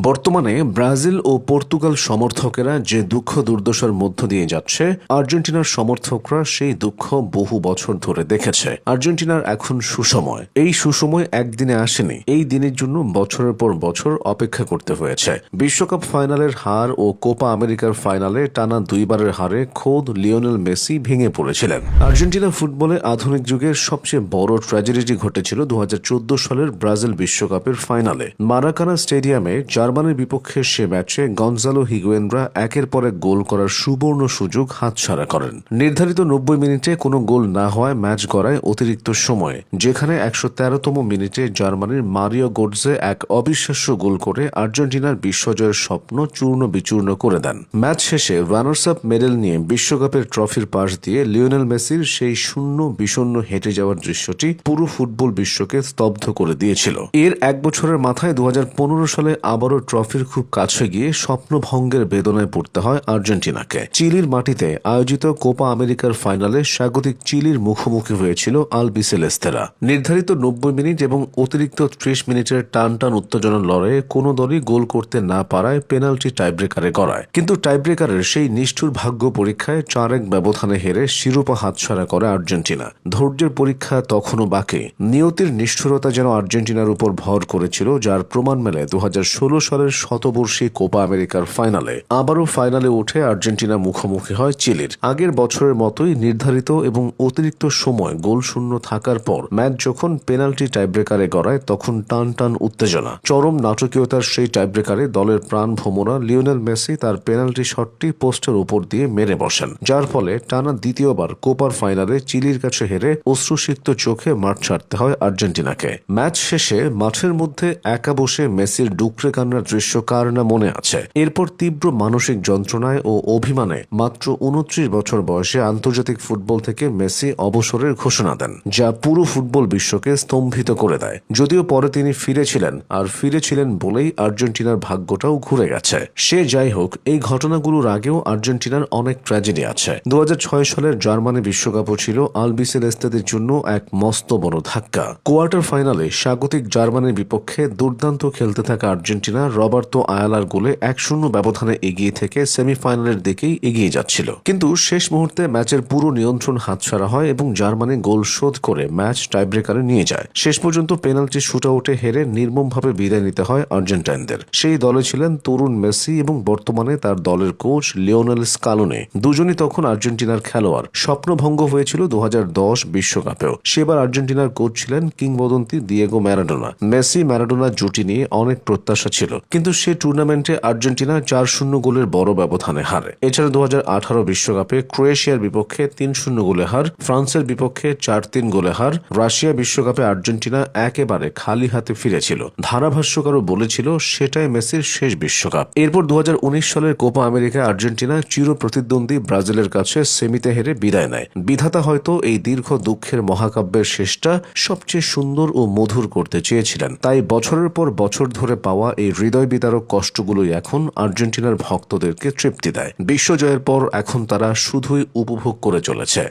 বর্তমানে ব্রাজিল ও পর্তুগাল সমর্থকেরা যে দুঃখ দুর্দশার মধ্য দিয়ে যাচ্ছে, আর্জেন্টিনার সমর্থকরা সেই দুঃখ বহু বছর ধরে দেখেছে। আর্জেন্টিনার এখন সুসময়। এই সুসময় একদিনে আসেনি। এই দিনের জন্য বছরের পর বছর অপেক্ষা করতে হয়েছে। বিশ্বকাপ ফাইনালের হার ও কোপা আমেরিকার ফাইনালে টানা দুইবারের হারে খোদ লিওনেল মেসি ভেঙে পড়েছিলেন। আর্জেন্টিনা ফুটবলে আধুনিক যুগের সবচেয়ে বড় ট্র্যাজেডিটি ঘটেছিল 2014 সালের ব্রাজিল বিশ্বকাপের ফাইনালে। মারাকানা স্টেডিয়ামে জার্মানির বিপক্ষে সে ম্যাচে গঞ্জালো হিগুয়েনরা একের পর এক গোল করার সুবর্ণ সুযোগ হাতছাড়া করেন। নির্ধারিত 90 মিনিটে কোনো গোল না হওয়ায় ম্যাচ গড়ায় অতিরিক্ত সময়ে, যেখানে 113তম মিনিটে জার্মানির মারিও গোটজে এক অবিশ্বাস্য গোল করে আর্জেন্টিনার বিশ্বজয়ের স্বপ্ন চূর্ণ বিচূর্ণ করে দেন। ম্যাচ শেষে রানার্স আপ মেডেল নিয়ে বিশ্বকাপের ট্রফির পাশ দিয়ে লিওনেল মেসির সেই শূন্য বিষণ্ণ হেঁটে যাওয়ার দৃশ্যটি পুরো ফুটবল বিশ্বকে স্তব্ধ করে দিয়েছিল। এর এক বছরের মাথায় 2015 সালে আবারও ট্রফির খুব কাছে গিয়ে স্বপ্নভঙ্গের বেদনায় পড়তে হয় আর্জেন্টিনাকে। চিলির মাটিতে আয়োজিত কোপা আমেরিকার ফাইনালে স্বাগতিক চিলির মুখোমুখি হয়েছিল আলবিসেলেস্তেরা। নির্ধারিত 90 মিনিট এবং অতিরিক্ত 30 মিনিটের টান টান উত্তেজনার লড়াইয়ে কোনো দলই গোল করতে না পারায় পেনাল্টি টাইব্রেকারে গড়ায়। কিন্তু টাইব্রেকারের সেই নিষ্ঠুর ভাগ্য পরীক্ষায় 4-1 ব্যবধানে হেরে শিরোপা হাতছাড়া করে আর্জেন্টিনা। ধৈর্যের পরীক্ষা তখনও বাকি। নিয়তির নিষ্ঠুরতা যেন আর্জেন্টিনার উপর ভর করেছিল, যার প্রমাণ মেলে 2016 সালের শতবর্ষী কোপা আমেরিকার ফাইনালে। আবারও ফাইনালে উঠে আর্জেন্টিনা মুখোমুখি হয় চিলির। আগের বছরের মতোই নির্ধারিত এবং অতিরিক্ত সময় গোল শূন্য থাকার পর ম্যাচ যখন পেনাল্টি টাইব্রেকারে গড়ায়, তখন টান টান উত্তেজনা। চরম নাটকীয়তার সেই টাইব্রেকারে দলের প্রাণ ভোমরা লিওনেল মেসি তার পেনাল্টি শটটি পোস্টের উপর দিয়ে মেরে বসেন, যার ফলে টানা দ্বিতীয়বার কোপার ফাইনালে চিলির কাছে হেরে অশ্রুসিক্ত চোখে মাঠ ছাড়তে হয় আর্জেন্টিনাকে। ম্যাচ শেষে মাঠের মধ্যে একা বসে মেসির ডুকরে কান্নার দৃশ্য কার না মনে আছে। এরপর তীব্র মানসিক যন্ত্রণায় ও অভিমানে মাত্র 29 বছর বয়সে আন্তর্জাতিক ফুটবল থেকে মেসি অবসরের ঘোষণা দেন, যা পুরো ফুটবল বিশ্বকে স্তম্ভিত করে দেয়। যদিও পরে তিনি ফিরেছিলেন বলেই আর্জেন্টিনার ভাগ্যটাও ঘুরে গেছে। সে যাই হোক, এই ঘটনাগুলোর আগেও আর্জেন্টিনার অনেক ট্র্যাজেডি আছে। 2006 সালের জার্মানি বিশ্বকাপও ছিল আলবিসেলেস্তেদের জন্য এক মস্ত বড় ধাক্কা। কোয়ার্টার ফাইনালে স্বাগতিক জার্মানির বিপক্ষে দুর্দান্ত খেলতে থাকা আর্জেন্টিনা রবার্তো আয়ালার গোলে 1-0 ব্যবধানে এগিয়ে থেকে সেমিফাইনালের দিকেই এগিয়ে যাচ্ছিল। কিন্তু শেষ মুহূর্তে ম্যাচের পুরো নিয়ন্ত্রণ হাতছাড়া হয় এবং জার্মানি গোল শোধ করে ম্যাচ টাইব্রেকারে নিয়ে যায়। শেষ পর্যন্ত পেনাল্টি শুটআউটে হেরে নির্মমভাবে বিদায় নিতে হয় আর্জেন্টাইনদের। সেই দলে ছিলেন তরুণ মেসি এবং বর্তমানে তার দলের কোচ লিওনেল স্কালোনি। দুজনই তখন আর্জেন্টিনার খেলোয়াড়। স্বপ্নভঙ্গ হয়েছিল 2010 বিশ্বকাপেও। সেবার আর্জেন্টিনার কোচ ছিলেন কিংবদন্তি দিয়েগো ম্যারাডোনা। মেসি ম্যারাডোনা জুটি নিয়ে অনেক প্রত্যাশা ছিল, কিন্তু সে টুর্নামেন্টে আর্জেন্টিনা 4-0 গোলের বড় ব্যবধানে হারে। এছাড়া 2018 বিশ্বকাপে ক্রোয়েশিয়ার বিপক্ষে 3-0 গোলে হার, ফ্রান্সের বিপক্ষে 4-3 গোলে হার। রাশিয়া বিশ্বকাপে আর্জেন্টিনা একেবারে খালি হাতে ফিরেছিল। ধারাভাষ্যকারও বলেছিল সেটাই মেসির শেষ বিশ্বকাপ। এরপর 2019 সালের কোপা আমেরিকায় আর্জেন্টিনা চির প্রতিদ্বন্দ্বী ব্রাজিলের কাছে সেমিতে হেরে বিদায় নেয়। বিধাতা হয়তো এই দীর্ঘ দুঃখের মহাকাব্যের শেষটা সবচেয়ে সুন্দর ও মধুর করতে চেয়েছিলেন। তাই বছরের পর বছর ধরে পাওয়া এই হৃদয় বিদারক কষ্টগুলোই এখন আর্জেন্টিনার ভক্তদেরকে তৃপ্তি দেয়। বিশ্বজয়ের পর এখন তারা শুধুই উপভোগ করে চলেছে।